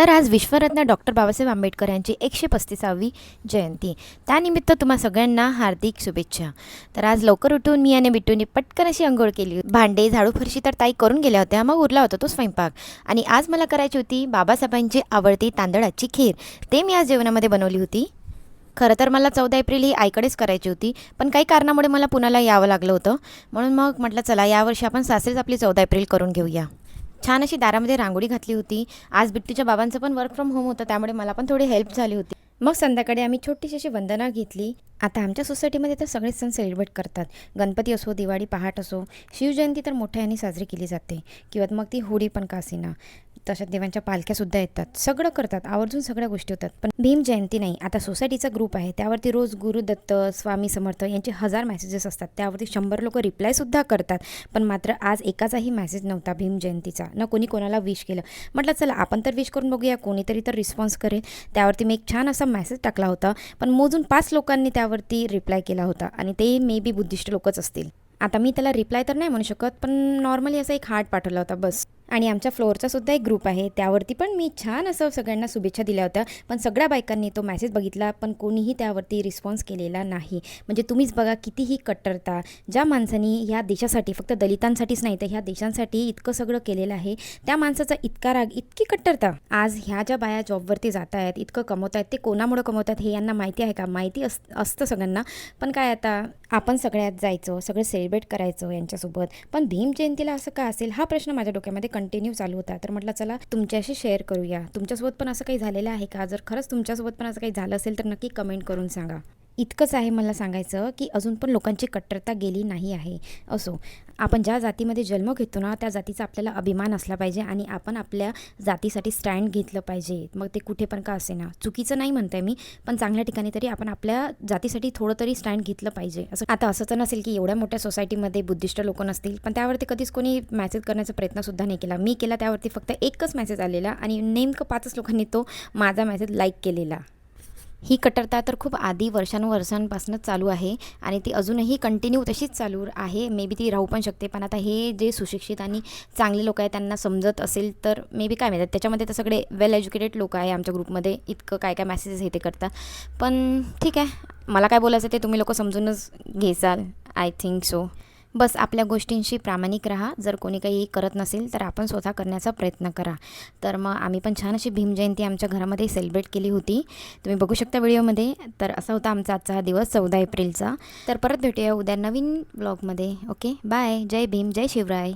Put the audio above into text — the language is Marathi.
तर आज विश्वरत्न डॉक्टर बाबासाहेब आंबेडकर यांची 135वी जयंती. त्यानिमित्त तुम्हा सगळ्यांना हार्दिक शुभेच्छा. तर आज लवकर उठून मी आणि बिट्टूनी पटकन अशी अंघोळ केली. भांडे झाडू फरशी तर ताई करून गेल्या होत्या, मग उरला होता तो स्वयंपाक. आणि आज मला करायची होती बाबासाहेबांची आवडती तांदळाची खीर. ते मी आज जेवणामध्ये बनवली होती. खरं तर मला 14 एप्रिल ही आईकडेच करायची होती, पण काही कारणामुळे मला पुण्याला यावं लागलं होतं. म्हणून मग म्हटलं चला यावर्षी आपण सासरीच आपली 14 एप्रिल करून घेऊया. छान अशी दारामध्ये रांगोळी घातली होती. आज बिट्टूच्या बाबांचं पण वर्क फ्रॉम होम होतं, त्यामुळे मला पण थोडी हेल्प झाली होती. मग संध्याकाळी आम्ही छोटीशी अशी वंदना घेतली. आता आमच्या सोसायटीमध्ये तर सगळेच सण सेलिब्रेट करतात. गणपती असो, दिवाळी पहाट असो, शिवजयंती तर मोठ्याने साजरी केली जाते, किंवा मग ती होळी पण का असेना. तशात देवांच्या पालख्यासुद्धा येतात, सगळं करतात, आवर्जून सगळ्या गोष्टी होतात. पण भीम जयंती नाही. आता सोसायटीचा ग्रुप आहे, त्यावरती रोज गुरुदत्त, स्वामी समर्थ यांचे 1000 मेसेजेस असतात. त्यावरती 100 लोक रिप्लायसुद्धा करतात. पण मात्र आज एकाचाही मेसेज नव्हता भीम जयंतीचा, न कोणी कोणाला विश केलं. म्हटलं चला आपण तर विश करून बघूया, कोणीतरी तर रिस्पॉन्स करेल. त्यावरती मी एक छान असा मेसेज टाकला होता, पण मोजून 5 लोकांनी त्यावरती रिप्लाय केला होता, आणि ते मे बी बुद्धिस्ट लोकच असतील. आता मी त्याला रिप्लाय तर नाही म्हणू शकत, पण नॉर्मली असा एक हार्ट पाठवला होता बस. आणि आमच्या फ्लोअरचा सुद्धा एक ग्रुप आहे, त्यावरती पण मी छान असं सगळ्यांना शुभेच्छा दिल्या होत्या. पण सगळ्या बायकांनी तो मेसेज बघितला, पण कोणीही त्यावरती रिस्पॉन्स केलेला नाही. म्हणजे तुम्हीच बघा कितीही कट्टरता. ज्या माणसांनी ह्या देशासाठी, फक्त दलितांसाठीच नाही तर ह्या देशांसाठी इतकं सगळं केलेलं आहे, त्या माणसाचा इतका राग, इतकी कट्टरता. आज ह्या ज्या बाया जॉबवरती जात आहेत, इतकं कमवत आहेत, ते कोणामुळे कमवतात हे यांना माहिती आहे का? माहिती असतं सगळ्यांना. पण काय आता आपण सगळ्यात जायचं, सगळं सेलिब्रेट करायचं यांच्यासोबत. पण भीम जयंतीला असं का असेल हा प्रश्न माझ्या डोक्यामध्ये कंटिन्यू चालू होता. तर म्हटलं चला तुमच्याशी शेअर करूया. तुमच्यासोबत पण असं काही झालेलं आहे का? जर खरंच तुमच्यासोबत पण असं काही झालं असेल तर नक्की कमेंट करून सांगा. इतकंच आहे मला सांगायचं, की अजून पण लोकांची कट्टरता गेली नाही आहे. असो, आपण ज्या जातीमध्ये जन्म घेतो ना, त्या जातीचा आपल्याला अभिमान असला पाहिजे, आणि आपण आपल्या जातीसाठी स्टँड घेतलं पाहिजे. मग ते कुठे पण का असेना. चुकीचं नाही म्हणते मी, पण चांगल्या ठिकाणी तरी आपण आपल्या जातीसाठी थोडं तरी स्टँड घेतलं पाहिजे. आता असं तर नसेल की एवढ्या मोठ्या सोसायटीमध्ये बुद्धिस्ट लोक नसतील, पण त्यावरती कधीच कोणी मेसेज करण्याचा प्रयत्नसुद्धा नाही केला. मी केला, त्यावरती फक्त एकच मेसेज आलेला, आणि नेमकं 5 लोकांनी तो माझा मेसेज लाईक केलेला. ही कट्टरता तर खूप आधी वर्षानुवर्षांपासूनच चालू आहे, आणि ती अजूनही कंटिन्यू तशीच चालू आहे. मे बी ती राहू पण शकते, पण आता हे जे सुशिक्षित आणि चांगले लोक आहेत त्यांना समजत असेल तर मे बी काय माहिती. त्याच्यामध्ये तर सगळे वेल एज्युकेटेड लोक आहे आमच्या ग्रुपमध्ये, इतकं काय काय मेसेजेस हे ते करतात. पण ठीक आहे, मला काय बोलायचं ते तुम्ही लोक समजूनच घेसाल, आय थिंक सो. बस आपल्या गोष्टींशी प्रामाणिक राहा. जर कोणी काही करत नसेल तर आपण स्वतः करण्याचा प्रयत्न करा. तर मग आम्ही पण छान अशी भीमजयंती आमच्या घरामध्ये सेलिब्रेट केली होती, तुम्ही बघू शकता व्हिडिओमध्ये. तर असा होता आमचा आजचा हा दिवस 14 एप्रिलचा. तर परत भेटूया उद्या नवीन ब्लॉगमध्ये. Okay, bye. जय भीम, जय शिवराय.